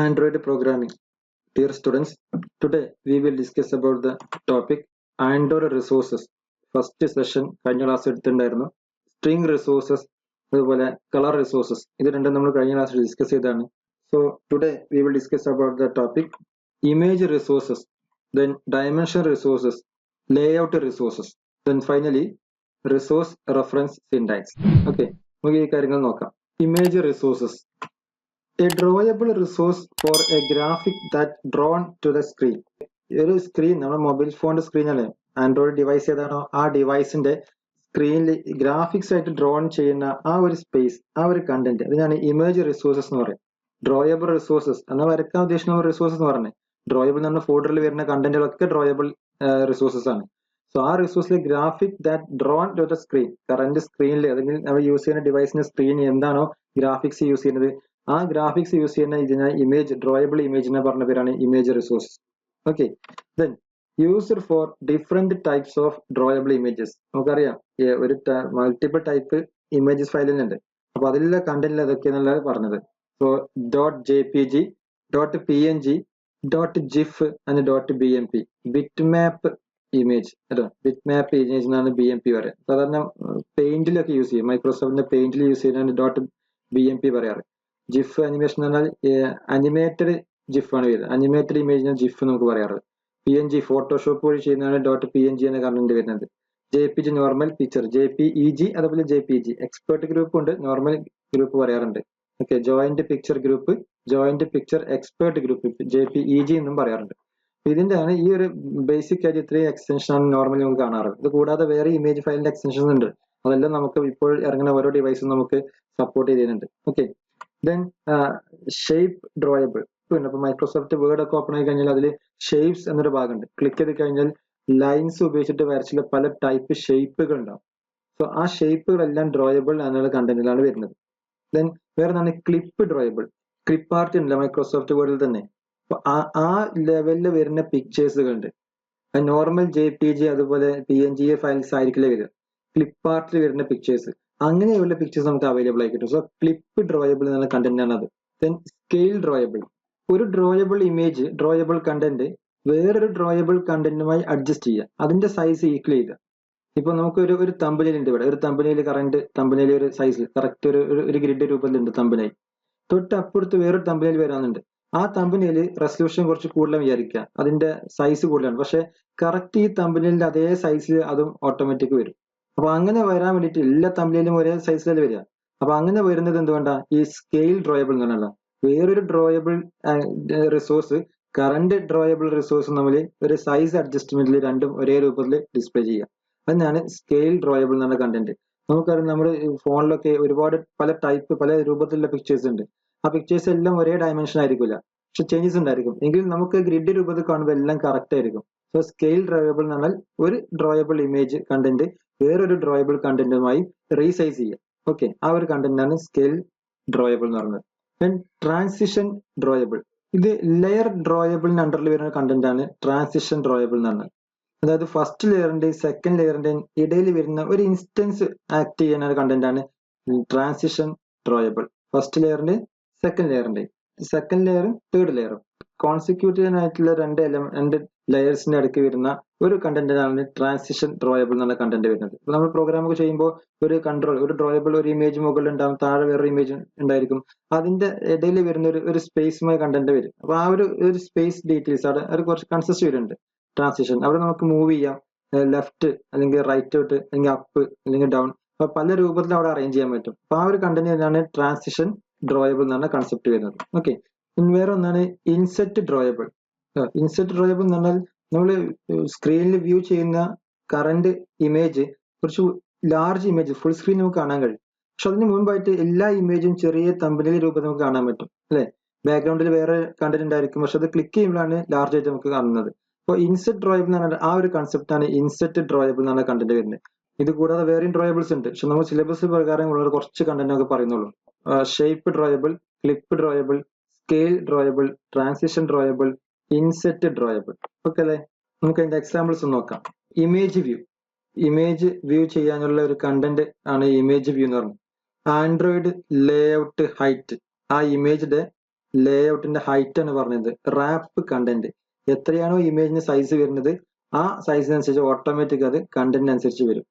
Android programming. Dear students, today we will discuss about the topic Android resources. First session കഴിഞ്ഞ class എടുത്തിട്ടുണ്ടായിരുന്നു. String resources അതുപോലെ color resources ഇത് രണ്ടും നമ്മൾ കഴിഞ്ഞ ക്ലാസ്സിൽ ഡിസ്കസ് ചെയ്തതാണ്. So today we will discuss about the topic image resources, then dimension resources, layout resources, then finally resource reference syntax. Okay, നമുക്ക് ഈ കാര്യങ്ങൾ നോക്കാം. Image resources. A drawable resource for a graphic that drawn to the screen. ഒരു screen നമ്മുടെ mobile ഫോണിന്റെ screen അല്ലേ, Android device ഏതാണോ ആ ഡിവൈസിന്റെ സ്ക്രീനിൽ ഗ്രാഫിക്സ് ആയിട്ട് ഡ്രോൺ ചെയ്യുന്ന ആ ഒരു സ്പേസ്, ആ ഒരു കണ്ടന്റ്, അതിനാണ് ഇമേജ് റിസോഴ്സസ് എന്ന് പറയുന്നത്. ഡ്രോയബിൾ റിസോഴ്സസ് എന്നാൽ വരയ്ക്കാൻ ഉദ്ദേശിക്കുന്ന റിസോഴ്സസ് എന്ന് പറഞ്ഞത്. ഡ്രോയബിൾ എന്ന് പറഞ്ഞ ഫോൾഡറിൽ വരുന്ന കണ്ടന്റുകളൊക്കെ ഡ്രോയബിൾ റിസോഴ്സസ് ആണ്. സോ ആ റിസോഴ്സിലെ graphic that drawn to the screen, current സ്ക്രീനിൽ അല്ലെങ്കിൽ നമ്മൾ യൂസ് ചെയ്യുന്ന ഡിവൈസിന്റെ സ്ക്രീനിൽ എന്താണോ ഗ്രാഫിക്സ് യൂസ് ചെയ്യുന്നത് ആ ഗ്രാഫിക്സ് യൂസ് ചെയ്യുന്ന ഇതിനെ ഇമേജ്, ഡ്രോയബിൾ ഇമേജ് എന്ന് പറഞ്ഞ പേരാണ് image resource. Okay, then used for different types of drawable images. നമുക്കറിയാം ഒരു മൾട്ടിപ്പിൾ ടൈപ്പ് ഇമേജസ് ഫയലിലുണ്ട്. അപ്പൊ അതിലുള്ള കണ്ടന്റിൽ അതൊക്കെയാണല്ലോ പറഞ്ഞത്. So .jpg, .png, .gif and .bmp. Bit map image അല്ലോ, ബിറ്റ് മാപ്പ് ഇമേജ് എന്നാണ് BMP പറയുക. സാധാരണ പെയിന്റിലൊക്കെ യൂസ് ചെയ്യും, മൈക്രോസോഫ്റ്റിന്റെ പെയിന്റിൽ യൂസ് ചെയ്യുന്നതാണ് .bmp പറയാറ്. ജിഫ് അനിമേഷൻ എന്ന് പറഞ്ഞാൽ അനിമേറ്റഡ് ജിഫ് ആണ് വരുന്നത്. അനിമേറ്റഡ് ഇമേജിന് ജിഫ് നമുക്ക് പറയാറുള്ളത്. PNG ഫോട്ടോഷോപ്പ് വഴി ചെയ്യുന്നതാണ് .png എന്ന കണ്ടന്റ് വരുന്നത്. JPG നോർമൽ പിക്ചർ, JPEG അതുപോലെ JPG. എക്സ്പേർട്ട് ഗ്രൂപ്പ് ഉണ്ട്, നോർമൽ ഗ്രൂപ്പ് പറയാറുണ്ട്. Okay, joint picture group, joint picture expert group, JPEG എന്നും പറയാറുണ്ട്. ഇതിന്റെ ആണ് ഈ ഒരു ബേസിക് ആയിട്ട് ഇത്രയും എക്സ്റ്റൻഷൻ ആണ് നോർമലി നമുക്ക് കാണാറുള്ളത്. ഇത് കൂടാതെ വേറെ ഇമേജ് ഫയലിന്റെ എക്സ്റ്റൻഷൻസ് ഉണ്ട്. അതെല്ലാം നമുക്ക് ഇപ്പോൾ ഇറങ്ങുന്ന ഓരോ ഡിവൈസും നമുക്ക് സപ്പോർട്ട് ചെയ്യുന്നുണ്ട്. Okay, then shape drawable. പിന്നെ ഇപ്പൊ മൈക്രോസോഫ്റ്റ് വേർഡ് ഒക്കെ ഓപ്പൺ ആയി കഴിഞ്ഞാൽ അതിൽ ഷേപ്സ് എന്നൊരു ഭാഗമുണ്ട്. ക്ലിക്ക് ചെയ്ത് കഴിഞ്ഞാൽ ലൈൻസ് ഉപയോഗിച്ചിട്ട് വരച്ചിട്ടുള്ള പല ടൈപ്പ് ഷേപ്പുകൾ ഉണ്ടാവും. സോ ആ ഷേപ്പുകളെല്ലാം ഡ്രോയബിൾ എന്നുള്ള കണ്ടന്റിലാണ് വരുന്നത്. ദെൻ വേറെ എന്താണ് ക്ലിപ്പ് ഡ്രോയബിൾ. ക്ലിപ്പ് ആർട്ട് ഉണ്ടല്ലോ മൈക്രോസോഫ്റ്റ് വേർഡിൽ തന്നെ. അപ്പൊ ആ ലെവലിൽ വരുന്ന പിക്ചേഴ്സുകളുണ്ട്. നോർമൽ JPG അതുപോലെ PNG ഫയൽസ് ആയിരിക്കില്ല വരിക. ക്ലിപ്പ് ആർട്ടിൽ വരുന്ന പിക്ചേഴ്സ്, അങ്ങനെയുള്ള പിക്ചേഴ്സ് നമുക്ക് അവൈലബിൾ ആയി കിട്ടും. സോ ക്ലിപ്പ് ഡ്രോയബിൾ എന്നുള്ള കണ്ടന്റ് ആണ് അത്. Then scale drawable. ഒരു ഡ്രോയബിൾ ഇമേജ്, ഡ്രോയബിൾ കണ്ടന്റ് വേറൊരു ഡ്രോയബിൾ കണ്ടന്റുമായി അഡ്ജസ്റ്റ് ചെയ്യുക, അതിന്റെ സൈസ് ഈക്വൽ ചെയ്യുക. ഇപ്പൊ നമുക്ക് ഒരു തമ്പനയിൽ ഉണ്ട് ഇവിടെ, ഒരു തമ്പനയിൽ കറന്റ് തമ്പനയിൽ ഒരു സൈസ് കറക്റ്റ് ഒരു ഗ്രിഡ് രൂപത്തിലുണ്ട് തമ്പനയിൽ. തൊട്ട് അപ്പുറത്ത് വേറൊരു തമ്പനയിൽ വരാനുണ്ട്. ആ തമ്പനയിൽ റെസൊല്യൂഷൻ കുറച്ച് കൂടുതലാണ് വിചാരിക്കുക, അതിന്റെ സൈസ് കൂടുതലാണ്. പക്ഷെ കറക്റ്റ് ഈ തമ്പനയിലിന്റെ അതേ സൈസിൽ അതും ഓട്ടോമാറ്റിക് വരും. അപ്പൊ അങ്ങനെ വരാൻ വേണ്ടിയിട്ട് എല്ലാ തമ്പനയിലും ഒരേ സൈസിലല്ലേ വരിക. അപ്പൊ അങ്ങനെ വരുന്നത് എന്തുകൊണ്ടാ? ഈ സ്കെയിൽ ഡ്രോയബിൾ എന്ന് പറഞ്ഞാൽ വേറൊരു ഡ്രോയബിൾ റിസോഴ്സ് കറന്റ് ഡ്രോയബിൾ റിസോഴ്സ് തമ്മിൽ ഒരു സൈസ് അഡ്ജസ്റ്റ്മെന്റിൽ രണ്ടും ഒരേ രൂപത്തിൽ ഡിസ്പ്ലേ ചെയ്യുക. അതിനാണ് സ്കെയിൽ ഡ്രോയബിൾ എന്നുള്ള കണ്ടന്റ്. നമുക്കറിയാം നമ്മുടെ ഫോണിലൊക്കെ ഒരുപാട് പല ടൈപ്പ്, പല രൂപത്തിലുള്ള പിക്ചേഴ്സ് ഉണ്ട്. ആ പിക്ചേഴ്സ് എല്ലാം ഒരേ ഡയമെൻഷൻ ആയിരിക്കില്ല, പക്ഷെ ചേഞ്ചസ് ഉണ്ടായിരിക്കും. എങ്കിലും നമുക്ക് ഗ്രിഡ് രൂപത്തിൽ കാണുമ്പോൾ എല്ലാം കറക്റ്റ് ആയിരിക്കും. സോ സ്കെയിൽ ഡ്രോയബിൾ എന്ന് പറഞ്ഞാൽ ഒരു ഡ്രോയബിൾ ഇമേജ് കണ്ടന്റ് വേറൊരു ഡ്രോയബിൾ കണ്ടന്റുമായി റീസൈസ് ചെയ്യുക. ഓക്കെ, ആ ഒരു കണ്ടന്റാണ് സ്കെയിൽ ഡ്രോയബിൾ എന്ന് പറയുന്നത്. ട്രാൻസിഷൻ ഡ്രോയബിൾ. ഇത് ലെയർ ഡ്രോയബിളിന് അണ്ടറിൽ വരുന്ന കണ്ടന്റ് ആണ് ട്രാൻസിഷൻ ഡ്രോയബിൾ എന്ന് പറഞ്ഞത്. അതായത് ഫസ്റ്റ് ലെയറിന്റെയും സെക്കൻഡ് ലെയറിന്റെയും ഇടയിൽ വരുന്ന ഒരു ഇൻസ്റ്റൻസ് ആക്ട് ചെയ്യുന്ന ഒരു കണ്ടന്റ് ആണ് ട്രാൻസിഷൻ ഡ്രോയബിൾ. ഫസ്റ്റ് ലെയറിന്റെ സെക്കൻഡ് ലെയറിന്റെ, സെക്കൻഡ് ലെയറും തേർഡ് ലെയറും കോൺസിക്യൂട്ടീവ് ആയിട്ടുള്ള രണ്ട് ലെയേഴ്സിന്റെ ഇടയ്ക്ക് വരുന്ന ഒരു കണ്ടന്റാണ് ട്രാൻസിഷൻ ഡ്രോയബിൾ എന്നുള്ള കണ്ടന്റ് വരുന്നത്. ഇപ്പൊ നമ്മൾ പ്രോഗ്രാം ഒക്കെ ചെയ്യുമ്പോൾ ഒരു ഡ്രോയബിൾ ഒരു ഇമേജ് മുകളിൽ ഉണ്ടാവും, താഴെ വേറൊരു ഇമേജ് ഉണ്ടായിരിക്കും. അതിന്റെ ഇടയിൽ വരുന്ന ഒരു സ്പേസുമായി കണ്ടന്റ് വരും. അപ്പൊ ആ ഒരു സ്പേസ് ഡീറ്റെയിൽസ് അവിടെ കുറച്ച് കൺസിസ്റ്റ് വരുന്നുണ്ട് ട്രാൻസിഷൻ. അവിടെ നമുക്ക് മൂവ് ചെയ്യാം, ലെഫ്റ്റ് അല്ലെങ്കിൽ റൈറ്റ് ഔട്ട് അല്ലെങ്കിൽ അപ്പ് അല്ലെങ്കിൽ ഡൗൺ, അപ്പൊ പല രൂപത്തിൽ അവിടെ അറേഞ്ച് ചെയ്യാൻ പറ്റും. അപ്പൊ ആ ഒരു കണ്ടന്റ് തന്നെയാണ് ട്രാൻസിഷൻ ഡ്രോയബിൾ എന്നാണ് കൺസെപ്റ്റ് വരുന്നത്. ഓക്കെ, വേറെ ഒന്നാണ് ഇൻസെറ്റ് ഡ്രോയബിൾ. ഇൻസെറ്റ് ഡ്രോയബിൾ എന്ന് പറഞ്ഞാൽ നമ്മൾ സ്ക്രീനിൽ വ്യൂ ചെയ്യുന്ന കറന്റ് ഇമേജ് കുറച്ച് ലാർജ് ഇമേജ് ഫുൾ സ്ക്രീൻ നമുക്ക് കാണാൻ കഴിയും. പക്ഷെ അതിന് മുൻപായിട്ട് എല്ലാ ഇമേജും ചെറിയ തമ്പനയിൽ രൂപത്തിൽ നമുക്ക് കാണാൻ പറ്റും അല്ലെ. ബാക്ക്ഗ്രൗണ്ടിൽ വേറെ കണ്ടന്റ് ഉണ്ടായിരിക്കും, പക്ഷെ അത് ക്ലിക്ക് ചെയ്യുമ്പോഴാണ് ലാർജ് ആയിട്ട് നമുക്ക് കാണുന്നത്. അപ്പോൾ ഇൻസെറ്റ് ഡ്രോയബിൾ എന്ന് പറഞ്ഞാൽ ആ ഒരു കൺസെപ്റ്റ് ആണ് ഇൻസെറ്റ് ഡ്രോയബിൾ എന്നാണ് കണ്ടന്റ് വരുന്നത്. ഇത് കൂടാതെ വേറെയും ഡ്രോയബിൾസ് ഉണ്ട്, പക്ഷെ നമ്മൾ സിലബസ് പ്രകാരം ഉള്ള കുറച്ച് കണ്ടന്റ് ഒക്കെ പറയുന്നുള്ളൂ. Shape drawable, clip drawable, scale drawable, transition drawable, inset drawable. Okay അല്ലെ. നമുക്ക് അതിന്റെ എക്സാമ്പിൾസ് നോക്കാം. Image view. ഇമേജ് വ്യൂ ചെയ്യാനുള്ള ഒരു കണ്ടന്റ് ആണ് ഇമേജ് വ്യൂ എന്ന് പറയുന്നത്. ആൻഡ്രോയിഡ് ലേഔട്ട് ഹൈറ്റ്, ആ ഇമേജിന്റെ ലേഔട്ടിന്റെ ഹൈറ്റ് ആണ് പറഞ്ഞത്. റാപ്പ് കണ്ടന്റ് എത്രയാണോ ഇമേജിന് സൈസ് വരുന്നത് ആ സൈസിനനുസരിച്ച് ഓട്ടോമാറ്റിക് അത് കണ്ടന്റ് അനുസരിച്ച് വരും.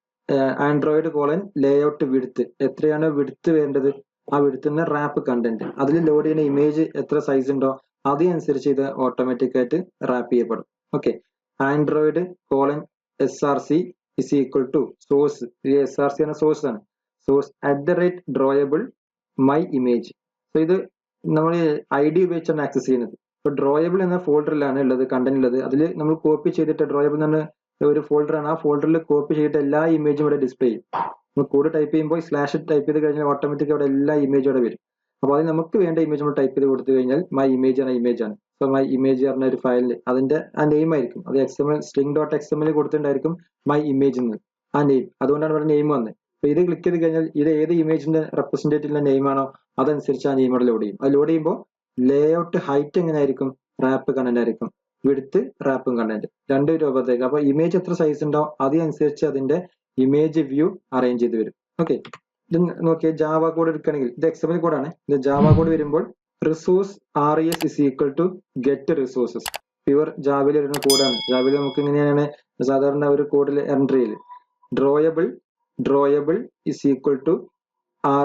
ആൻഡ്രോയിഡ് കോളൻ ലേഔട്ട് വിഡ്ത്ത് എത്രയാണോ വിഡ്ത്ത് വേണ്ടത് ആ വിഡ്ത്തിന്റെ റാപ്പ് കണ്ടന്റ് അതിൽ ലോഡ് ചെയ്യുന്ന ഇമേജ് എത്ര സൈസ് ഉണ്ടോ അതനുസരിച്ച് ഇത് ഓട്ടോമാറ്റിക് ആയിട്ട് റാപ്പ് ചെയ്യപ്പെടും. Okay, Android colon SRC is equal to source. SRC എന്ന സോഴ്സ് ആണ്. Source @drawable my image. So ഇത് നമ്മൾ ID ഉപയോഗിച്ചാണ് ആക്സസ് ചെയ്യുന്നത്. ഇപ്പൊ ഡ്രോയബിൾ എന്ന ഫോൾഡറിലാണ് ഉള്ളത് കണ്ടന്റ് ഉള്ളത്. അതിൽ നമ്മൾ കോപ്പി ചെയ്തിട്ട് ഡ്രോയബിൾ എന്ന ഒരു ഫോൾഡറാണ്. ആ ഫോൾഡറിൽ കോപ്പി ചെയ്തിട്ട് എല്ലാ ഇമേജും ഇവിടെ ഡിസ്പ്ലേ ചെയ്യും. നമ്മൾ കോഡ് ടൈപ്പ് ചെയ്യുമ്പോൾ സ്ലാഷ് ടൈപ്പ് ചെയ്ത് കഴിഞ്ഞാൽ ഓട്ടോമാറ്റിക് അവിടെ എല്ലാ ഇമേജും അവിടെ വരും. അപ്പോൾ അത് നമുക്ക് വേണ്ട ഇമേജ് നമ്മൾ ടൈപ്പ് ചെയ്ത് കൊടുത്തു കഴിഞ്ഞാൽ മൈ ഇമേജ് എന്ന ഇമേജ് ആണ്. സോ മൈ ഇമേജ് പറഞ്ഞ ഒരു ഫയലിൽ അതിന്റെ ആ നെയിം ആയിരിക്കും. അത് string.xml കൊടുത്തിട്ടുണ്ടായിരിക്കും മൈ ഇമേജ് എന്ന് ആ നെയിം. അതുകൊണ്ടാണ് ഇവിടെ നെയിം വന്നത്. അപ്പൊ ഇത് ക്ലിക്ക് ചെയ്ത് കഴിഞ്ഞാൽ ഇത് ഏത് ഇമേജിന്റെ റെപ്രസെന്റേറ്റീവിന്റെ നെയിം ആണോ അതനുസരിച്ച് ആ നെയിം അവിടെ ലോഡ് ചെയ്യും. അത് ലോഡ് ചെയ്യുമ്പോൾ ലേഔട്ട് ഹൈറ്റ് എങ്ങനെ ആയിരിക്കും? റാപ്പ് കണ്ടന്റ് ആയിരിക്കും. വിഡ്ത്ത് റാപ്പും കണ്ടന്റ് രണ്ട് രൂപത്തേക്ക്. അപ്പൊ ഇമേജ് എത്ര സൈസ് ഉണ്ടോ അതനുസരിച്ച് അതിന്റെ ഇമേജ് വ്യൂ അറേഞ്ച് ചെയ്ത് വരും. ഓക്കെ, ഇത് നോക്കിയാൽ ജാവ കോഡ് എടുക്കുകയാണെങ്കിൽ ഇത് XML കോഡാണ്. ഇത് ജാവ കോഡ് വരുമ്പോൾ resource RES is equal to get resources. Pure ജാവയിൽ വരുന്ന കോഡാണ്. ജാവയിൽ നമുക്ക് ഇങ്ങനെയാണ് സാധാരണ ഒരു കോഡിൽ എൻട്രി ചെയ്യൽ. Drawable is equal to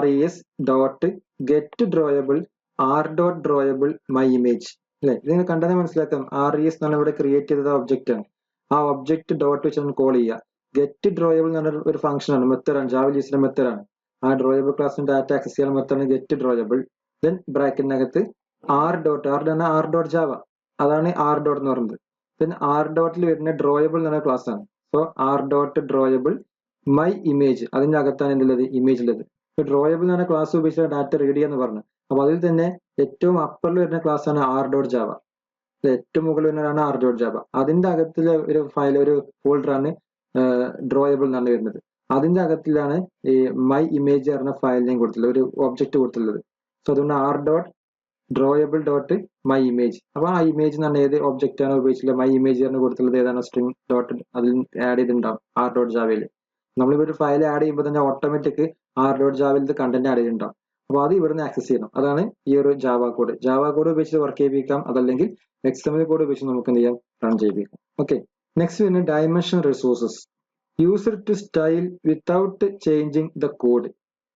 RES dot get drawable r.drawable my image. അല്ലെ, ഇതിനെ കണ്ടാൽ മനസ്സിലാക്കാം RES എന്നാണ് ഇവിടെ ക്രിയേറ്റ് ചെയ്തത് ഒബ്ജക്റ്റ് ആണ്. ആ ഒബ്ജക്റ്റ് ഡോട്ട് വെച്ച് നമ്മൾ കോൾ ചെയ്യുക. ഗെറ്റ് ഡ്രോയബിൾ എന്ന് പറഞ്ഞ ഒരു ഫംഗ്ഷൻ ആണ്, മെത്തേഡ് ആണ്, ജാവയിൽ യൂസ് ചെയ്യുന്ന മെത്തേഡ് ആണ്. ആ ഡ്രോയബിൾ ക്ലാസ്സിന് ഡാറ്റ ആക്സസ് ചെയ്യാൻ മെത്തേഡ് ഗെറ്റ് ഡ്രോയബിൾ. ദെൻ ബ്രാക്കറ്റിനകത്ത് r ജാവ, അതാണ് r ഡോട്ട് എന്ന് പറയുന്നത്. ദെൻ r ഡോട്ടിൽ വരുന്ന ഡ്രോയബിൾ എന്ന് പറഞ്ഞ ക്ലാസ് ആണ്. സോ r.drawable my image, അതിന്റെ അകത്താണ് എന്തുള്ളത്? ഇമേജ് ഉള്ളത്. ഡ്രോയബിൾ എന്ന് പറഞ്ഞ ക്ലാസ് ഉപയോഗിച്ച് ഡാറ്റ റീഡ് ചെയ്യാന്ന് പറഞ്ഞു. അപ്പൊ അതിൽ തന്നെ ഏറ്റവും അപ്പറിൽ വരുന്ന ക്ലാസ് ആണ് r.java. ഏറ്റവും മുകളിൽ വരുന്നതാണ് r.java. അതിന്റെ അകത്തിലെ ഒരു ഫയൽ, ഒരു ഫോൾഡർ ആണ് ഡ്രോയബിൾ എന്നാണ് വരുന്നത്. അതിന്റെ അകത്തിലാണ് ഈ മൈ ഇമേജ് പറഞ്ഞ ഫയൽ നെയിം കൊടുത്തുള്ളത്, ഒരു ഒബ്ജക്റ്റ് കൊടുത്തുള്ളത്. സോ അതുകൊണ്ട് r.drawable ഡോട്ട് മൈ ഇമേജ്. അപ്പൊ ആ ഇമേജ് എന്ന് പറഞ്ഞാൽ ഏത് ഒബ്ജക്റ്റ് ആണ് ഉപയോഗിച്ചിട്ടുള്ളത്? മൈ ഇമേജ് ആണ് കൊടുത്തുള്ളത്. ഏതാണ്? സ്ട്രിംഗ് ഡോട്ട് അതിൽ ആഡ് ചെയ്തിട്ടുണ്ടാവും r.javയിൽ. നമ്മളിപ്പോൾ ഒരു ഫയൽ ആഡ് ചെയ്യുമ്പോൾ തന്നെ ഓട്ടോമാറ്റിക് r.javയിൽ കണ്ടന്റ് ആഡ് ചെയ്തിട്ടുണ്ടാവും. അപ്പോൾ അത് ഇവിടുന്ന് ആക്സസ് ചെയ്യണം. അതാണ് ഈ ഒരു ജാവ കോഡ്. ജാവ കോഡ് ഉപയോഗിച്ച് വർക്ക് ചെയ്യിപ്പിക്കാം, അതല്ലെങ്കിൽ XML കോഡ് ഉപയോഗിച്ച് നമുക്ക് എന്ത് ചെയ്യാം? റൺ ചെയ്യിപ്പിക്കാം. ഓക്കെ, നെക്സ്റ്റ് വരുന്നത് dimension resources. User to style without changing the code.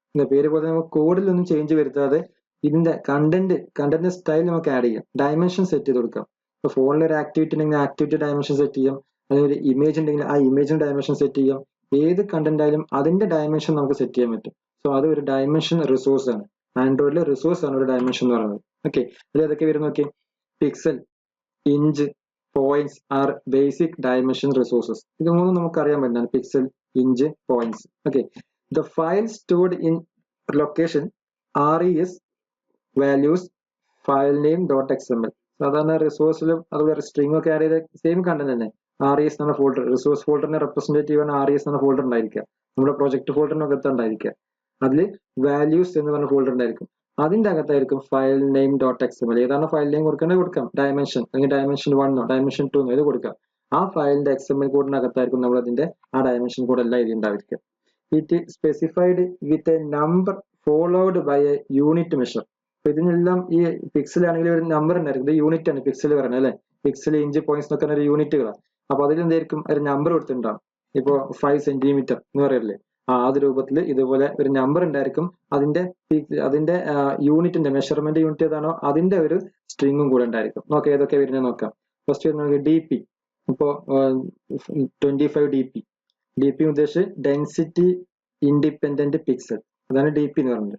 ഇതിന്റെ പേര് പോലെ നമുക്ക് കോഡിലൊന്നും ചേഞ്ച് വരുത്താതെ ഇതിന്റെ കണ്ടന്റ് സ്റ്റൈൽ നമുക്ക് ആഡ് ചെയ്യാം. ഡയമെൻഷൻ സെറ്റ് ചെയ്ത് കൊടുക്കാം. ഇപ്പൊ ഫോണിൽ ഒരു ആക്ടിവിറ്റി ഉണ്ടെങ്കിൽ ആക്ടിവിറ്റി ഡയമെൻഷൻ സെറ്റ് ചെയ്യാം. അല്ലെങ്കിൽ ഒരു ഇമേജ് ഉണ്ടെങ്കിൽ ആ ഇമേജിന് ഡയമെൻഷൻ സെറ്റ് ചെയ്യാം. ഏത് കണ്ടന്റ് ആയാലും അതിന്റെ ഡയമെൻഷൻ നമുക്ക് സെറ്റ് ചെയ്യാൻ പറ്റും. സോ അത് ഒരു ഡയമെൻഷൻ റിസോഴ്സ് ആണ്. ആൻഡ്രോയിഡിലെ റിസോഴ്സ് ആണ് ഒരു ഡയമെൻഷൻ എന്ന് പറയുന്നത്. ഓക്കെ, അതിൽ ഏതൊക്കെ വരും നോക്കി. Pixel, inch, points R basic dimension resources. ഇത് മൂന്നും നമുക്ക് അറിയാൻ പറ്റുന്നതാണ്. Pixel, inch, points. Okay, the file stored in location RES values file name .xml. സാധാരണ റിസോഴ്സിലും അതുപോലെ സ്ട്രിംഗ് ഒക്കെ ആഡ് ചെയ്ത സെയിം കണ്ടന്റ് തന്നെ. RES എന്ന ഫോൾഡർ, റിസോഴ്സ് ഫോൾഡറിന്റെ റെപ്രസെന്റേറ്റീവ് ആണ് RES എന്ന ഫോൾഡർ ഉണ്ടായിരിക്കുക. നമ്മുടെ പ്രൊജക്ട് ഫോൾഡറിനകത്ത് ഉണ്ടായിരിക്കുക. അതിൽ വാല്യൂസ് എന്ന് പറഞ്ഞ ഫോൾഡർ ഉണ്ടായിരിക്കും. അതിന്റെ അകത്തായിരിക്കും ഫയൽ നെയിം .xml. ഏതാണ് ഫയൽ നെയിം കൊടുക്കേണ്ടത്? കൊടുക്കാം ഡയമെൻഷൻ, അല്ലെങ്കിൽ ഡയമെൻഷൻ 1 ഡയമെൻഷൻ 2 ഇത് കൊടുക്കാം. ആ ഫയലിന്റെ XML കോഡിനകത്തായിരിക്കും നമ്മൾ അതിന്റെ ആ ഡയമെൻഷൻ കോഡ് എല്ലാം ഇത് ഉണ്ടായിരിക്കുക. It specified with a number followed by a unit measure. അപ്പൊ ഇതിനെല്ലാം ഈ പിക്സൽ ആണെങ്കിൽ ഒരു നമ്പർ ഉണ്ടായിരിക്കും. ഇത് യൂണിറ്റ് ആണ് പിക്സൽ പറയുന്നത് അല്ലെ. പിക്സൽ, ഇഞ്ച്, പോയിന്റ്സ് എന്നൊക്കെ ഒരു യൂണിറ്റുകളാണ്. അപ്പൊ അതിൽ എന്തായിരിക്കും? ഒരു നമ്പർ കൊടുത്തിട്ടുണ്ടാവും. ഇപ്പോ 5 സെന്റിമീറ്റർ എന്ന് പറയല്ലേ, അത് രൂപത്തിൽ ഇതുപോലെ ഒരു നമ്പർ ഉണ്ടായിരിക്കും. അതിന്റെ യൂണിറ്റിന്റെ മെഷർമെന്റ് യൂണിറ്റ് ഏതാണോ അതിന്റെ ഒരു സ്ട്രിങ്ങും കൂടെ ഉണ്ടായിരിക്കും. നോക്കാം ഏതൊക്കെ വരുന്നത് നോക്കാം. ഫസ്റ്റ് വരുന്നത് DP. ഇപ്പോ 25 DP ഉദ്ദേശിച്ച് ഡെൻസിറ്റി ഇൻഡിപെൻഡന്റ് പിക്സൽ, അതാണ് DP എന്ന് പറയുന്നത്.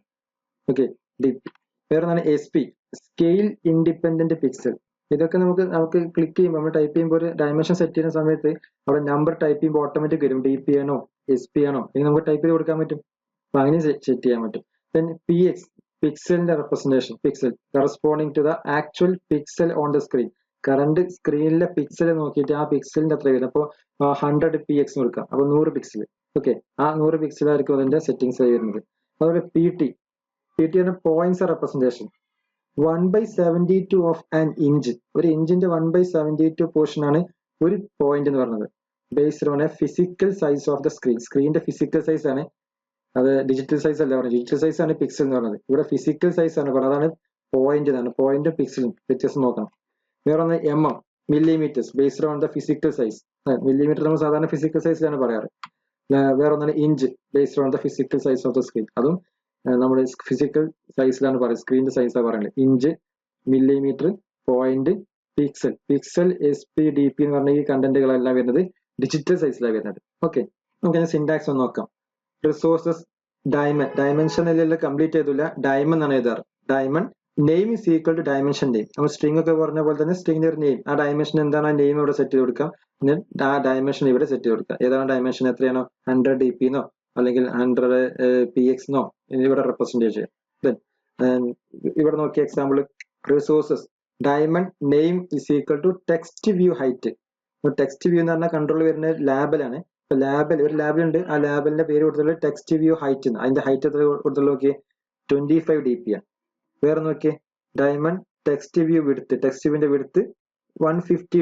Okay, DP. വേറെ SP, സ്കെയിൽ ഇൻഡിപെൻഡന്റ് പിക്സൽ. ഇതൊക്കെ നമുക്ക് ക്ലിക്ക് ചെയ്യുമ്പോൾ നമ്മൾ ടൈപ്പ് ചെയ്യുമ്പോൾ ഒരു ഡയമെൻഷൻ സെറ്റ് ചെയ്യുന്ന സമയത്ത് അവിടെ നമ്പർ ടൈപ്പ് ചെയ്യുമ്പോൾ ഓട്ടോമാറ്റിക് വരും. DP ആണോ SP ആണോ അല്ലെങ്കിൽ നമുക്ക് ടൈപ്പ് ചെയ്ത് കൊടുക്കാൻ പറ്റും. അപ്പൊ അങ്ങനെ സെറ്റ് ചെയ്യാൻ പറ്റും. Then PX, പിക്സലിന്റെ representation, pixel corresponding to the actual pixel on the screen. Current സ്ക്രീനിലെ പിക്സൽ നോക്കിയിട്ട് ആ പിക്സലിന്റെ അത്ര വരും. അപ്പോൾ 100 PX കൊടുക്കാം. അപ്പൊ 100 പിക്സൽ. ഓക്കെ, ആ 100 പിക്സൽ ആയിരിക്കും അതിന്റെ സെറ്റിംഗ്സ് ആയി വരുന്നത്. അതുപോലെ PT ആണ് points representation. 1/72 of an inch. ഒരു ഇഞ്ചിന്റെ 1/72 പോർഷൻ ആണ് ഒരു പോയിന്റ് എന്ന് പറയുന്നത്. Based on a physical size of the screen. സ്ക്രീനിന്റെ ഫിസിക്കൽ സൈസ് ആണ് അത്, ഡിജിറ്റൽ സൈസ് അല്ല പറഞ്ഞത്. ഡിജിറ്റൽ സൈസ് ആണ് പിക്സൽ എന്ന് പറയുന്നത്. ഇവിടെ ഫിസിക്കൽ സൈസ് ആണ് പറഞ്ഞത്. അതാണ് പോയിന്റ് എന്നാണ്. പോയിന്റ് പിക്സലും വ്യത്യാസം നോക്കണം. വേറെ ഒന്ന് millimeters based on the physical size. Millimetre നമ്മൾ സാധാരണ ഫിസിക്കൽ സൈസിലാണ് പറയാറ്. വേറെ ഒന്നാണ് inch based on the physical size of the screen. അതും നമ്മൾ ഫിസിക്കൽ സൈസിലാണ് പറയുന്നത്, സ്ക്രീനിന്റെ സൈസാണ് പറയുന്നത്. Inch, millimetre, point, pixel, SPD എന്ന് പറഞ്ഞ ഈ കണ്ടന്റുകളെല്ലാം വരുന്നത് ഡിജിറ്റൽ സൈസിലാണ് വരുന്നത്. ഓക്കെ, നമുക്ക് സിന്റാക്സ് ഒന്ന് നോക്കാം. റിസോഴ്സസ് ഡയമെൻഷൻ കംപ്ലീറ്റ് ചെയ്തില്ല, ഡയമണ്ട് എന്നാണ് എഴുതാറ്. Diamond name is equal to dimension name. നമ്മൾ സ്ട്രിംഗ് ഒക്കെ പറഞ്ഞ പോലെ തന്നെ സ്ട്രിംഗിന്റെ ഒരു നെയിം, ആ ഡയമെൻഷൻ എന്താണ് ആ നെയിം ഇവിടെ സെറ്റ് ചെയ്ത് കൊടുക്കാം. ആ ഡയമെൻഷൻ ഇവിടെ സെറ്റ് ചെയ്ത് കൊടുക്കാം. ഏതാണ് ഡയമെൻഷൻ, എത്രയാണോ 100 DP എന്നോ അല്ലെങ്കിൽ 100 PX എന്നോ ഇവിടെ റെപ്രസെന്റ് ചെയ്യാം. ഇവിടെ നോക്കിയ example resources diamond name is equal to text view height. Text view എന്ന് പറഞ്ഞാൽ കൺട്രോൾ വരുന്ന ലാബിലാണ്. ഒരു ലാബിലുണ്ട്, ആ ലാബിന്റെ പേര് കൊടുത്തുള്ളത് ടെക്സ്റ്റ് വ്യൂ ഹൈറ്റ്. അതിന്റെ ഹൈറ്റ് എത്ര കൊടുത്തുള്ള നോക്കിയേ, 25 DP ആണ്. വേറെ നോക്കിയേ, diamond text view width, text വ്യൂവിന്റെ വിഡ്ത്ത് 150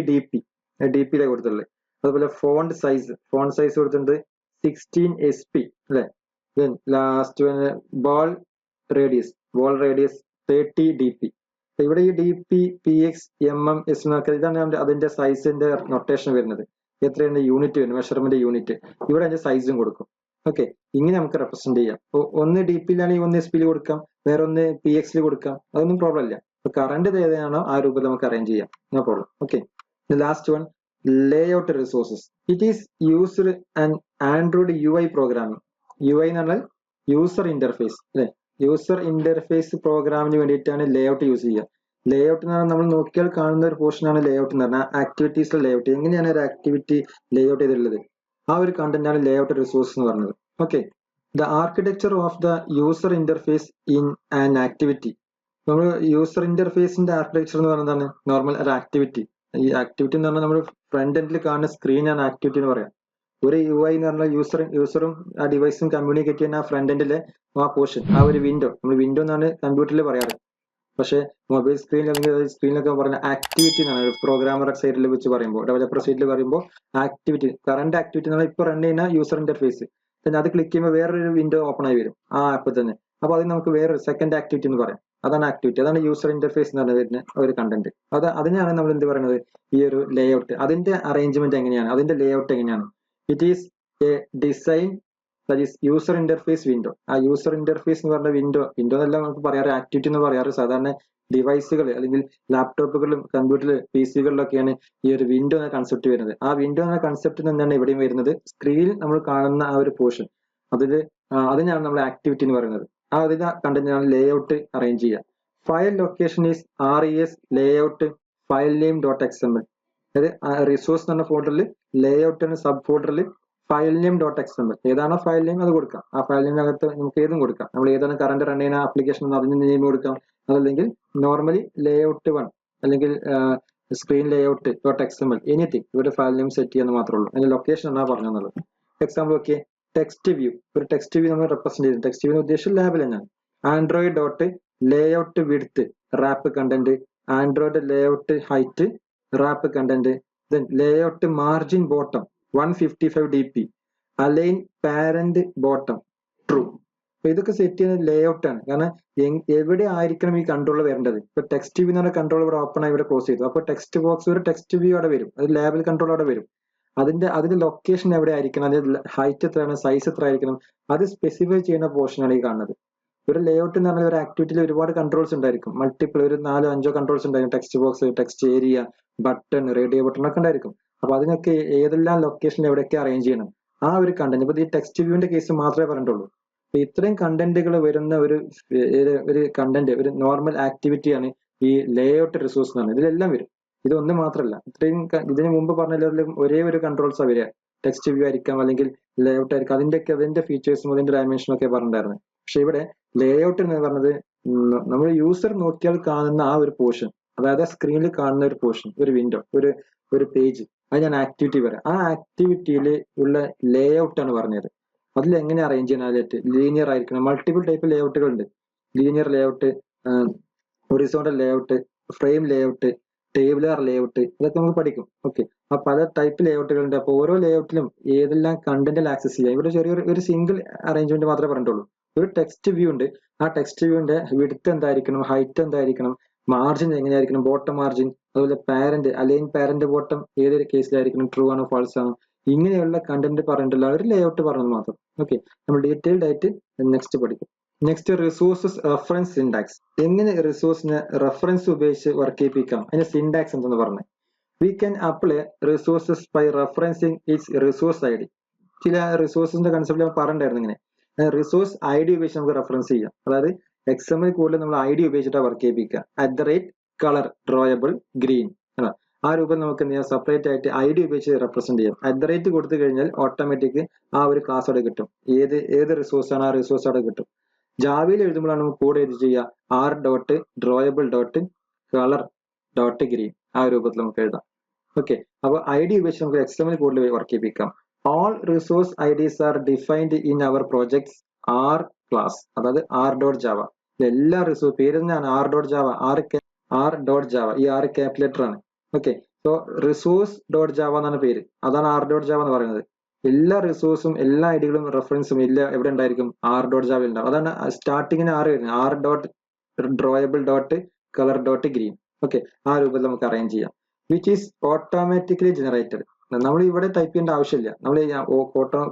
DP കൊടുത്തുള്ളത്. അതുപോലെ ഫോണ്ട് സൈസ് കൊടുത്തിട്ടുണ്ട് 16 SP അല്ലെ. Last ball radius 30 DP. ഇവിടെ ഈ DP, PX, MM, S എന്നൊക്കെ ഇതാണ് അതിന്റെ സൈസിന്റെ നൊട്ടേഷൻ വരുന്നത്. എത്രയാണ് യൂണിറ്റ് വരുന്നത്, മെഷർമെന്റ് യൂണിറ്റ്. ഇവിടെ അതിന്റെ സൈസും കൊടുക്കും. ഓക്കെ, ഇങ്ങനെ നമുക്ക് റെപ്രസെന്റ് ചെയ്യാം. ഒന്ന് DP-ലാണെങ്കിൽ ഒന്ന് SP കൊടുക്കാം, വേറെ ഒന്ന് PX കൊടുക്കാം, അതൊന്നും പ്രോബ്ലം ഇല്ല. കറണ്ട് ഏതാണോ ആ രൂപത്തിൽ നമുക്ക് അറേഞ്ച് ചെയ്യാം, no problem. Okay, last one layout resources. It is used and Android UI programming. UI എന്ന് പറഞ്ഞാൽ യൂസർ ഇന്റർഫേസ് അല്ലെ. യൂസർ ഇന്റർഫേസ് പ്രോഗ്രാമിന് വേണ്ടിയിട്ടാണ് ലേഔട്ട് യൂസ് ചെയ്യുക. ലേഔട്ട് എന്ന് പറഞ്ഞാൽ നമ്മൾ നോക്കിയാൽ കാണുന്ന ഒരു പോർഷൻ ആണ് ലേഔട്ട് എന്ന് പറഞ്ഞാൽ ആക്ടിവിറ്റീസിലെ ലേഔട്ട്. എങ്ങനെയാണ് ഒരു ആക്ടിവിറ്റി ലേഔട്ട് ചെയ്തിട്ടുള്ളത്, ആ ഒരു കണ്ടന്റ് ആണ് ലേഔട്ട് റിസോഴ്സ് എന്ന് പറഞ്ഞത്. Okay, the architecture of the user interface in an activity. നമ്മൾ യൂസർ ഇന്റർഫേസിന്റെ ആർക്കിടെക്ചർ എന്ന് പറയുന്നതാണ് നോർമൽ ഒരു ആക്ടിവിറ്റി. ഈ ആക്ടിവിറ്റി എന്ന് പറഞ്ഞാൽ നമ്മൾ ഫ്രണ്ട് എൻഡിൽ കാണുന്ന സ്ക്രീനാണ് ആക്ടിവിറ്റി എന്ന് പറയാം. ഒരു UI എന്ന് പറഞ്ഞാൽ യൂസറും ആ ഡിവൈസും കമ്മ്യൂണിക്കേറ്റ് ചെയ്യുന്ന ആ ഫ്രണ്ട് എൻഡിലെ ആ പോർഷൻ, ആ ഒരു വിൻഡോ, നമ്മൾ വിൻഡോ എന്നാണ് കമ്പ്യൂട്ടറിൽ പറയാറ്. പക്ഷേ മൊബൈൽ സ്ക്രീനിൽ അല്ലെങ്കിൽ സ്ക്രീനിലൊക്കെ പറഞ്ഞ ആക്ടിവിറ്റി എന്നാണ് പ്രോഗ്രാമർ സൈഡിൽ വെച്ച് പറയുമ്പോൾ, ഡെവലപ്പർ സൈഡിൽ പറയുമ്പോൾ ആക്ടിവിറ്റി, കറന്റ് ആക്ടിവിറ്റി എന്ന് പറഞ്ഞാൽ ഇപ്പോൾ റൺ ചെയ്യുന്ന യൂസർ ഇന്റർഫേസ്. പിന്നെ അത് ക്ലിക്ക് ചെയ്യുമ്പോൾ വേറൊരു വിൻഡോ ഓപ്പൺ ആയി വരും ആ ആപ്പ് തന്നെ. അപ്പൊ അത് നമുക്ക് വേറൊരു സെക്കൻഡ് ആക്ടിവിറ്റി എന്ന് പറയാം. അതാണ് ആക്ടിവിറ്റി, അതാണ് യൂസർ ഇന്റർഫേസ് എന്ന് പറഞ്ഞ വരുന്ന ഒരു കണ്ടന്റ്. അതിനാണ് നമ്മൾ എന്ത് പറയുന്നത്, ഈ ഒരു ലേഔട്ട്. അതിന്റെ അറേഞ്ച്മെന്റ് എങ്ങനെയാണ്, അതിന്റെ ലേഔട്ട് എങ്ങനെയാണ്? It is A design that is user interface window. ആ യൂസർ ഇന്റർഫേസ് എന്ന് പറഞ്ഞ വിൻഡോ എന്നല്ല നമുക്ക് പറയാറ്, ആക്ടിവിറ്റി എന്ന് പറയാറ്. സാധാരണ ഡിവൈസുകൾ അല്ലെങ്കിൽ ലാപ്ടോപ്പുകളിലും കമ്പ്യൂട്ടറിൽ PC-കളിലൊക്കെയാണ് ഈ ഒരു വിൻഡോ എന്ന കൺസെപ്റ്റ് വരുന്നത്. ആ വിൻഡോ എന്ന കൺസെപ്റ്റ് തന്നെയാണ് ഇവിടെയും വരുന്നത്. സ്ക്രീനിൽ നമ്മൾ കാണുന്ന ആ ഒരു പോർഷൻ, അതിനാണ് നമ്മൾ ആക്ടിവിറ്റി എന്ന് പറയുന്നത്. അതിന്റെ കണ്ടന്റാണ് ലേഔട്ട് അറേഞ്ച് ചെയ്യുക. File location is RES layout file name .xml. അതായത് റിസോഴ്സ് എന്ന ഫോൾഡറിൽ ലേഔട്ട് എന്ന സബ് ഫോൾഡറിൽ ഫയൽ നെയിം .xml ഏതാണോ ഫയൽ നെയിം അത് കൊടുക്കാം. ആ ഫയൽ നെയിമിനകത്ത് നമുക്ക് ഏതും കൊടുക്കാം. നമ്മൾ ഏതാണ് കറണ്ട് റൺ ചെയ്യുന്ന ആപ്ലിക്കേഷൻ അതിന് നെയിം കൊടുക്കാം. അതല്ലെങ്കിൽ നോർമലി ലേഔട്ട് 1 അല്ലെങ്കിൽ സ്ക്രീൻ ലേഔട്ട് .xml എനിത്തിങ് ഇവിടെ ഫയൽ നെയിം സെറ്റ് ചെയ്യാന്ന് മാത്രമേ ഉള്ളൂ. അതിന്റെ ലൊക്കേഷൻ എന്നാണ് പറഞ്ഞത്. Example okay, text view. ഒരു ടെക്സ്റ്റ് വ്യൂ നമ്മൾ റെപ്രസെന്റ് ചെയ്തു. ടെക്സ്റ്റ് വ്യൂ ഉദ്ദേശിച്ച ലാബിൽ തന്നെയാണ്. Android dot layout width wrap content, Android layout height wrap content, then layout margin bottom 155 DP, align parent bottom true. അപ്പൊ ഇതൊക്കെ സെറ്റ് ചെയ്യുന്ന ലേഔട്ട് ആണ്. കാരണം എവിടെ ആയിരിക്കണം ഈ കൺട്രോൾ വരേണ്ടത്. ഇപ്പൊ ടെക്സ്റ്റ് വ്യൂ എന്ന് പറഞ്ഞ കൺട്രോൾ ഇവിടെ ഓപ്പൺ ആയി ഇവിടെ ക്ലോസ് ചെയ്തു. അപ്പൊ ടെക്സ്റ്റ് ബോക്സ് ഒരു ടെക്സ്റ്റ് വ്യൂ അവിടെ വരും, അത് ലേബൽ കൺട്രോൾ അവിടെ വരും. അതിന്റെ ലൊക്കേഷൻ എവിടെ ആയിരിക്കണം, അതിന്റെ ഹൈറ്റ് എത്രയാണ്, സൈസ് എത്ര ആയിരിക്കണം, അത് സ്പെസിഫൈ ചെയ്യുന്ന പോർഷൻ ആണ് ഈ കാണുന്നത്. ഒരു ലേഔട്ട് എന്ന് പറഞ്ഞാൽ ഒരു ആക്ടിവിറ്റിയിൽ ഒരുപാട് കൺട്രോൾസ് ഉണ്ടായിരിക്കും. മൾട്ടിപ്പിൾ ഒരു 4-5 കൺട്രോൾസ് ഉണ്ടായിരിക്കും. Text box, text area, button, radio button ഒക്കെ ഉണ്ടായിരിക്കും. അപ്പൊ അതിനൊക്കെ ഏതെല്ലാം ലൊക്കേഷൻ എവിടെയൊക്കെ അറേഞ്ച് ചെയ്യണം, ആ ഒരു കണ്ടന്റ്. ഇപ്പൊ ഈ ടെക്സ്റ്റ് വ്യൂവിന്റെ കേസ് മാത്രമേ പറഞ്ഞിട്ടുള്ളൂ. അപ്പൊ ഇത്രയും കണ്ടന്റുകൾ വരുന്ന ഒരു കണ്ടന്റ്, ഒരു നോർമൽ ആക്ടിവിറ്റിയാണ് ഈ ലേഔട്ട് റിസോഴ്സ് എന്ന് പറഞ്ഞത്. ഇതിലെല്ലാം വരും, ഇതൊന്നും മാത്രമല്ല. ഇതിന് മുമ്പ് പറഞ്ഞ ഒരേ ഒരു കൺട്രോൾസ് വരിക, ടെക്സ്റ്റ് വ്യൂ ആയിരിക്കാം അല്ലെങ്കിൽ ലേഔട്ട് ആയിരിക്കാം. അതിന്റെ ഫീച്ചേഴ്സും അതിന്റെ ഡയമെൻഷനും ഒക്കെ പറഞ്ഞിട്ടുണ്ടായിരുന്നു. പക്ഷെ ഇവിടെ ലേഔട്ട് എന്ന് പറഞ്ഞത് നമ്മൾ യൂസർ നോക്കിയാൽ കാണുന്ന ആ ഒരു പോർഷൻ, അതായത് സ്ക്രീനിൽ കാണുന്ന ഒരു പോർഷൻ, ഒരു വിൻഡോ, ഒരു പേജ്, അത് ഞാൻ ആക്ടിവിറ്റി പറയാം. ആ ആക്ടിവിറ്റിയിൽ ഉള്ള ലേഔട്ട് ആണ് പറഞ്ഞത്. അതിൽ എങ്ങനെ അറേഞ്ച് ചെയ്യാനായിട്ട് ലീനിയർ ആയിരിക്കണം. മൾട്ടിപ്പിൾ ടൈപ്പ് ലേഔട്ടുകൾ ഉണ്ട്. Linear layout, horizontal layout, frame layout, tabular layout, ഇതൊക്കെ നമുക്ക് പഠിക്കും. ഓക്കെ, ആ പല ടൈപ്പ് ലേഔട്ടുകൾ ഉണ്ട്. അപ്പോൾ ഓരോ ലേഔട്ടിലും ഏതെല്ലാം കണ്ടന്റിൽ ആക്സസ് ചെയ്യാം. ഇവിടെ ചെറിയൊരു സിംഗിൾ അറേഞ്ച്മെന്റ് മാത്രമേ പറഞ്ഞിട്ടുള്ളൂ. ഒരു ടെക്സ്റ്റ് വ്യൂ ഉണ്ട്. ആ ടെക്സ്റ്റ് വ്യൂവിന്റെ വിഡ്ത്ത് എന്തായിരിക്കണം, ഹൈറ്റ് എന്തായിരിക്കണം, മാർജിൻ എങ്ങനെയായിരിക്കണം, ബോട്ടം മാർജിൻ, അതുപോലെ പാരന്റ് അലൈൻ പാരന്റ് ബോട്ടം ഏതൊരു കേസിലായിരിക്കണം, ട്രൂ ആണോ ഫാൾസ് ആണോ, ഇങ്ങനെയുള്ള കണ്ടന്റ് പറഞ്ഞിട്ടുള്ള ഒരു ലേഔട്ട് പറഞ്ഞത് മാത്രം. ഓക്കെ, നമ്മൾ ഡീറ്റെയിൽഡ് ആയിട്ട് നെക്സ്റ്റ് പഠിക്കും. Next resources reference syntax. എങ്ങനെ റിസോഴ്സിനെ റെഫറൻസ് ഉപയോഗിച്ച് വർക്ക് ചെയ്യിപ്പിക്കാം, അതിന്റെ സിൻടാക്സ് എന്തെന്ന് പറഞ്ഞത്. We can apply resources by referencing its resource I D. ചില റിസോഴ്സിന്റെ കൺസെപ്റ്റ് ഞാൻ പറഞ്ഞിട്ടുണ്ടായിരുന്നു. ഇങ്ങനെ റിസോഴ്സ് ഐ ഡി ഉപയോഗിച്ച് നമുക്ക് റെഫറൻസ് ചെയ്യാം. അതായത് XML കൂടുതൽ നമ്മൾ ഐ ഡി ഉപയോഗിച്ചിട്ടാണ് വർക്ക് ചെയ്യിപ്പിക്കുക. കളർ ഡ്രോയബിൾ ഗ്രീൻ ആ രൂപം നമുക്ക് എന്ത് ചെയ്യാം, സെപ്പറേറ്റ് ആയിട്ട് ഐ ഡി ഉപയോഗിച്ച് റെപ്രസെന്റ് ചെയ്യാം. കൊടുത്തു കഴിഞ്ഞാൽ ഓട്ടോമാറ്റിക് ആ ഒരു ക്ലാസ് അവിടെ കിട്ടും. ഏത് റിസോഴ്സ് ആണ് ആ റിസോഴ്സ് അവിടെ കിട്ടും. ജാവയിൽ എഴുതുമ്പോഴാണ് നമുക്ക് കോഡ് എഴുതി ചെയ്യുക. R dot drawable dot colour dot green ആ രൂപത്തിൽ നമുക്ക് എഴുതാം. ഓക്കെ, അപ്പൊ ഐ ഡി ഉപയോഗിച്ച് നമുക്ക് XML കോഡിൽ work ചെയ്യിപ്പിക്കാം. All resource IDs are defined in our projects R class, അതായത് R.java. എല്ലാ റിസോഴ്സ് പേര് തന്നെയാണ് R.java. R.java ഈ R ക്യാപിറ്റൽ ആണ്. Okay, so resource dot Java എന്നാണ് പേര്. അതാണ് R.java എന്ന് പറയുന്നത്. എല്ലാ റിസോഴ്സും എല്ലാ ഐഡികളും റെഫറൻസും എവിടെ ഉണ്ടായിരിക്കും, R.java ഉണ്ടാവും. അതാണ് സ്റ്റാർട്ടിങ്ങിന് R വരുന്നത്. R dot drawable dot colour dot green. Okay, ആ രൂപത്തിൽ നമുക്ക് അറേഞ്ച് ചെയ്യാം. Which is automatically generated. നമ്മൾ ഇവിടെ ടൈപ്പ് ചെയ്യേണ്ട ആവശ്യമില്ല. നമ്മൾ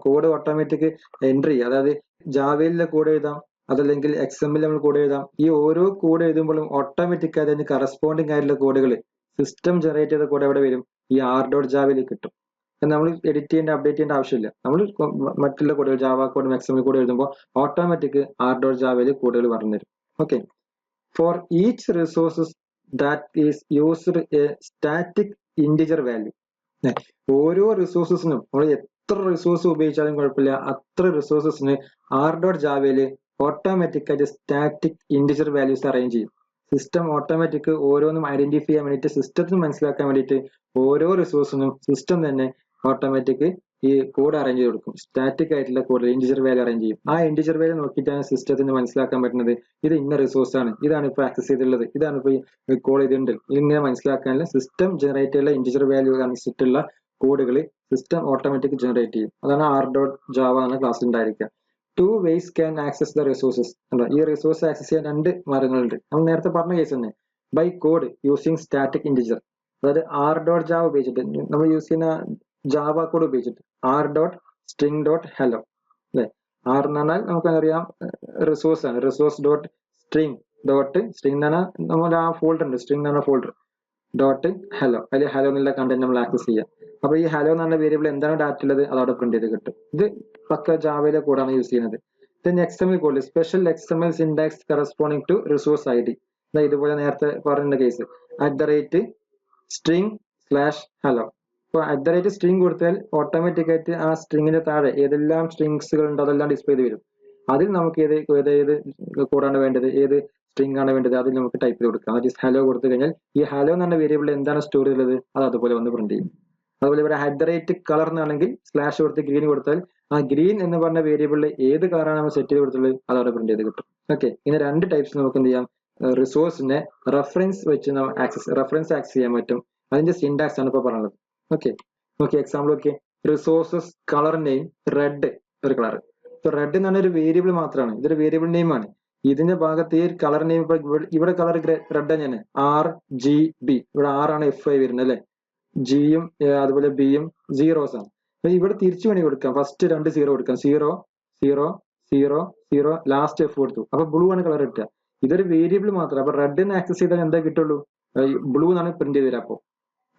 കോഡ് ഓട്ടോമാറ്റിക് എൻട്രി ചെയ്യുക. അതായത് ജാവയിലെ കോഡ് എഴുതാം, അതല്ലെങ്കിൽ XML നമ്മൾ കോഡ് എഴുതാം. ഈ ഓരോ കോഡ് എഴുതുമ്പോഴും ഓട്ടോമാറ്റിക് ആയിട്ട് അതിന് കറസ്പോണ്ടിങ് ആയിട്ടുള്ള കോഡുകൾ സിസ്റ്റം ജനറേറ്റ് ചെയ്ത കോഡ് എവിടെ വരും, ഈ R.java കിട്ടും. നമ്മൾ എഡിറ്റ് ചെയ്യേണ്ട അപ്ഡേറ്റ് ചെയ്യേണ്ട ആവശ്യമില്ല. നമ്മൾ മറ്റുള്ള കോഡുകൾ ജാവ കോഡും XML കോഡ് എഴുതുമ്പോൾ ഓട്ടോമാറ്റിക് R.java കോഡുകൾ പറഞ്ഞു തരും. Okay, for each resources that is used A static integer value. ഓരോ റിസോഴ്സസിനും നമ്മൾ എത്ര റിസോഴ്സ് ഉപയോഗിച്ചാലും കുഴപ്പമില്ല, അത്ര റിസോഴ്സസിന് R.java ഓട്ടോമാറ്റിക് ആയിട്ട് സ്റ്റാറ്റിക് ഇന്റിജർ വാല്യൂസ് അറേഞ്ച് ചെയ്യും. സിസ്റ്റം ഓട്ടോമാറ്റിക് ഓരോന്നും ഐഡന്റിഫൈ ചെയ്യാൻ വേണ്ടിയിട്ട്, സിസ്റ്റത്തിന് മനസ്സിലാക്കാൻ വേണ്ടിയിട്ട് ഓരോ റിസോഴ്സിനും സിസ്റ്റം തന്നെ ഓട്ടോമാറ്റിക് ഈ കോഡ് അറേഞ്ച് ചെയ്ത് കൊടുക്കും. സ്റ്റാറ്റിക് ആയിട്ടുള്ള കോഡ് ഇന്റിജർ വാല്യൂ അറേഞ്ച് ചെയ്യും. ആ ഇന്റിജർ വാല്യൂ നോക്കിയിട്ടാണ് സിസ്റ്റത്തിന് മനസ്സിലാക്കാൻ പറ്റുന്നത് ഇത് ഇന്ന റിസോഴ്സ് ആണ്, ഇതാണ് ഇപ്പോൾ ആക്സസ് ചെയ്തിട്ടുള്ളത്, ഇതാണ് ഇപ്പോൾ കോൾ ചെയ്തിട്ടുണ്ട്. ഇങ്ങനെ മനസ്സിലാക്കാനുള്ള സിസ്റ്റം ജനറേറ്റ് ചെയ്യുന്ന ഇന്റിജർ വാല്യൂ അനുസരിച്ചിട്ടുള്ള കോഡുകൾ സിസ്റ്റം ഓട്ടോമാറ്റിക് ജനറേറ്റ് ചെയ്യും. അതാണ് R.java എന്ന ക്ലാസ്സിൽ ഉണ്ടായിരിക്കുക. 2 ways can access the resources. ഈ റിസോഴ്സ് ആക്സസ് ചെയ്യാൻ 2 മാർഗങ്ങളുണ്ട്. നമ്മൾ നേരത്തെ പറഞ്ഞ കേസ് തന്നെ, by code using static integer. അതായത് R.java ഉപയോഗിച്ചിട്ട് നമ്മൾ യൂസ് ചെയ്യുന്ന ജാവ കോഡ് ഉപയോഗിച്ചിട്ട് R.string.hello അല്ലെ. ആർ എന്ന് പറഞ്ഞാൽ നമുക്കറിയാം റിസോഴ്സ് ആണ്. റിസോഴ്സ് ഡോട്ട് സ്ട്രിങ് എന്ന് പറഞ്ഞാൽ നമ്മൾ ആ ഫോൾഡർ ഉണ്ട്, സ്ട്രിങ് എന്ന് പറഞ്ഞ ഫോൾഡർ ഡോട്ട് ഹലോ, അതിൽ ഹലോ എന്നുള്ള കണ്ടന്റ് നമ്മൾ ആക്സസ് ചെയ്യാം. അപ്പൊ ഈ ഹലോ എന്ന് പറഞ്ഞ വേരിയബിൾ എന്താണ് ഡാറ്റ ഉള്ളത് അതവിടെ പ്രിന്റ് ചെയ്ത് കിട്ടും. ഇത് പക്ക ജാവയിലെ കോഡാണ് യൂസ് ചെയ്യുന്നത്. XML code special XML syntax corresponding to resource I D. ഇതുപോലെ നേരത്തെ പറഞ്ഞ കേസ് @string/hello. അപ്പോൾ @string കൊടുത്താൽ ഓട്ടോമാറ്റിക് ആയിട്ട് ആ സ്ട്രിങ്ങിന്റെ താഴെ ഏതെല്ലാം സ്ട്രിങ്സുകൾ ഉണ്ടോ അതെല്ലാം ഡിസ്പ്ലേ ചെയ്ത് വരും. അതിൽ നമുക്ക് ഏത് കോഡാണ് വേണ്ടത്, ഏത് സ്ട്രിങ് ആണ് വേണ്ടത്, അതിൽ നമുക്ക് ടൈപ്പ് ചെയ്ത് കൊടുക്കാം. ഹലോ കൊടുത്തു കഴിഞ്ഞാൽ ഈ ഹലോ എന്ന് പറഞ്ഞ വേരിയബിൾ എന്താണ് സ്റ്റോർ ചെയ്തത് അത് അതുപോലെ വന്ന് പ്രിന്റ് ചെയ്യും. അതുപോലെ ഇവിടെ കളർ എന്നാണെങ്കിൽ സ്ലാഷ് കൊടുത്ത് ഗ്രീൻ കൊടുത്താൽ ആ ഗ്രീൻ എന്ന് പറഞ്ഞ വേരിയബിളിൽ ഏത് കളറാണ് നമ്മൾ സെറ്റ് ചെയ്ത് കൊടുത്തുള്ളത് അത് അവിടെ പ്രിന്റ് ചെയ്ത് കിട്ടും. ഓക്കെ, ഇങ്ങനെ 2 ടൈപ്സ് നമുക്ക് എന്ത് ചെയ്യാം, റിസോഴ്സിനെ റെഫറൻസ് വെച്ച് റെഫറൻസ് ആക്സസ് ചെയ്യാൻ പറ്റും. അതിന്റെ സിൻടാക്സ് ആണ് ഇപ്പൊ പറയുന്നത്. Okay, example okay. Resources colour name red, ഒരു കളർ. ഇപ്പൊ റെഡ് എന്ന് പറഞ്ഞ ഒരു വേരിയബിൾ മാത്രമാണ്, ഇതൊരു വേരിയബിൾ നെയിം ആണ്. ഇതിന്റെ ഭാഗത്ത് ഈ കളർ നെയിം ഇപ്പൊ ഇവിടെ കളർ റെഡ് തന്നെയാണ്, RGB. ഇവിടെ R ആണ് F ആയി വരുന്നത് അല്ലെ, ജിയും അതുപോലെ ബിയും സീറോസ് ആണ്. അപ്പൊ ഇവിടെ തിരിച്ചു വേണമെങ്കിൽ കൊടുക്കാം. ഫസ്റ്റ് 2 0 കൊടുക്കാം, 0 0 0 0 ലാസ്റ്റ് F കൊടുത്തു. അപ്പൊ ബ്ലൂ ആണ് കളർ കിട്ടുക. ഇതൊരു വേരിയബിൾ മാത്രം. അപ്പൊ റെഡിനെ ആക്സസ് ചെയ്താൽ എന്താ കിട്ടുള്ളൂ, ബ്ലൂ എന്നാണ് പ്രിന്റ് ചെയ്ത് തരാം. അപ്പൊ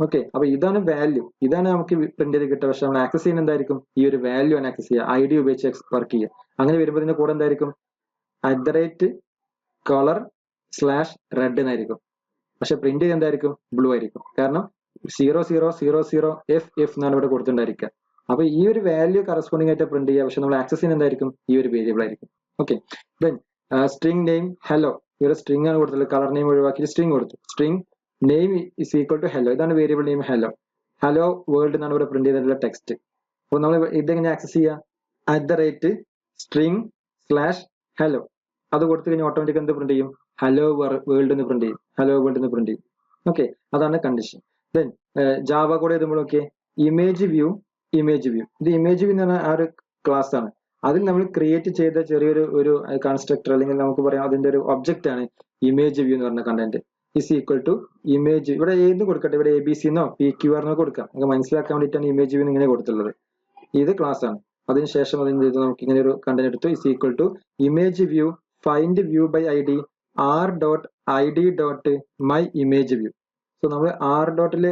ഓക്കെ, അപ്പൊ ഇതാണ് വാല്യൂ, ഇതാണ് നമുക്ക് പ്രിന്റ് ചെയ്ത് കിട്ടുക. പക്ഷെ നമ്മൾ ആക്സസ് ചെയ്യുന്ന എന്തായിരിക്കും, ഈ ഒരു വാല്യൂ ആണ് ആക്സസ് ചെയ്യുക, ID ഉപയോഗിച്ച് വർക്ക് ചെയ്യുക. അങ്ങനെ വരുമ്പോൾ ഇതിന്റെ കൂടെ എന്തായിരിക്കും, @color/red എന്നായിരിക്കും. പക്ഷെ പ്രിന്റ് ചെയ്ത് എന്തായിരിക്കും, ബ്ലൂ ആയിരിക്കും. കാരണം 0 0 0 0 F എന്നാണ് ഇവിടെ കൊടുത്തിട്ടുണ്ടായിരിക്കുക. അപ്പൊ ഈ ഒരു വാല്യൂ കറസ്പോണ്ടിങ് ആയിട്ട് പ്രിന്റ് ചെയ്യുക. പക്ഷെ നമ്മൾ ആക്സസ് ചെയ്യുന്ന എന്തായിരിക്കും, ഈ ഒരു വേരിയബിൾ ആയിരിക്കും. Okay, then string name hello. ഇവിടെ സ്ട്രിംഗ് ആണ് കൊടുത്തത്, കളർ നെയിം ഒഴിവാക്കി സ്ട്രിംഗ് കൊടുത്തു. String name is equal to hello, ഇതാണ് വേരിയബിൾ നെയിം ഹലോ വേൾഡ് എന്നാണ് ഇവിടെ പ്രിന്റ് ചെയ്തിട്ടുള്ള ടെക്സ്റ്റ്. അപ്പൊ നമ്മൾ ഇതെങ്ങനെ ആക്സസ് ചെയ്യുക, @string/hello അത് കൊടുത്തു കഴിഞ്ഞാൽ ഓട്ടോമാറ്റിക് എന്ത് പ്രിന്റ് ചെയ്യും, ഹലോ വേൾഡ് എന്ന് പ്രിന്റ് ചെയ്യും. ഓക്കെ, അതാണ് കണ്ടീഷൻ. ദെൻ ജാവ കോഡ് എഴുതുമ്പോൾ ഓക്കെ, ഇമേജ് വ്യൂ. ഇത് ഇമേജ് വ്യൂ എന്ന് പറഞ്ഞാൽ ആ ഒരു ക്ലാസ് ആണ്. അതിൽ നമ്മൾ ക്രിയേറ്റ് ചെയ്ത ചെറിയൊരു ഒരു കൺസ്ട്രക്ടർ അല്ലെങ്കിൽ നമുക്ക് പറയാം അതിന്റെ ഒരു ഒബ്ജക്റ്റ് ആണ് ഇമേജ് വ്യൂ എന്ന് പറഞ്ഞ content is equal to image. ഇവിടെ ഏത് കൊടുക്കട്ടെ, ഇവിടെ ABC എന്നോ PQR എന്നോ കൊടുക്കാം. നമുക്ക് മനസ്സിലാക്കാൻ വേണ്ടിയിട്ടാണ് ഇമേജ് വ്യൂ ഇങ്ങനെ കൊടുത്തുള്ളത്. ഇത് ക്ലാസ് ആണ്. അതിനുശേഷം അതിന് നമുക്ക് ഇങ്ങനെ ഒരു കണ്ടന്റ് എടുത്തു is equal to image view find view by ID r.id.my image view. So നമ്മൾ r.ൽ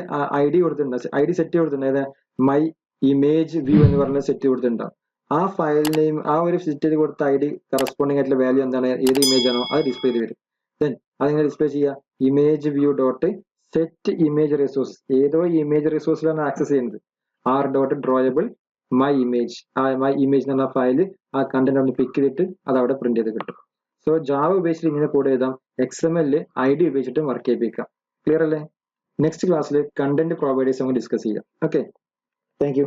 ID കൊടുത്തിട്ടുണ്ട്, ID സെറ്റ് കൊടുത്തിട്ടുണ്ട്, മൈ ഇമേജ് വ്യൂ എന്ന് പറഞ്ഞ സെറ്റ് കൊടുത്തിട്ടുണ്ടാവും. ആ ഫയൽ നെയിം ആ ഒരു സെറ്റ് ചെയ്ത് കൊടുത്ത ID കറസ്പോണ്ടിങ് ആയിട്ടുള്ള വാല്യൂ എന്താണ്, ഏത് ഇമേജ് ആണോ അത് ഡിസ്പ്ലേ ചെയ്ത് വരും. ദെൻ അതിങ്ങനെ ഡിസ്പ്ലേ ചെയ്യുക image view dot set image resources. ഏതോ ഇമേജ് റിസോഴ്സിലാണ് ആക്സസ് ചെയ്യുന്നത്. r.drawable my image, my image എന്ന് പറഞ്ഞ ഫയൽ ആ കണ്ടന്റ് ഒന്ന് പിക്ക് ചെയ്തിട്ട് അത് അവിടെ പ്രിന്റ് ചെയ്ത് കിട്ടും. സോ ജാവ ഉപയോഗിച്ചിട്ട് ഇങ്ങനെ കോഡ് എഴുതാം, XML ID ഉപയോഗിച്ചിട്ട് വർക്ക് ചെയ്യിപ്പിക്കാം. ക്ലിയർ അല്ലേ? നെക്സ്റ്റ് ക്ലാസ്സിൽ കണ്ടന്റ് പ്രൊവൈഡേഴ്സ് നമുക്ക് ഡിസ്കസ് ചെയ്യാം. Okay, thank you.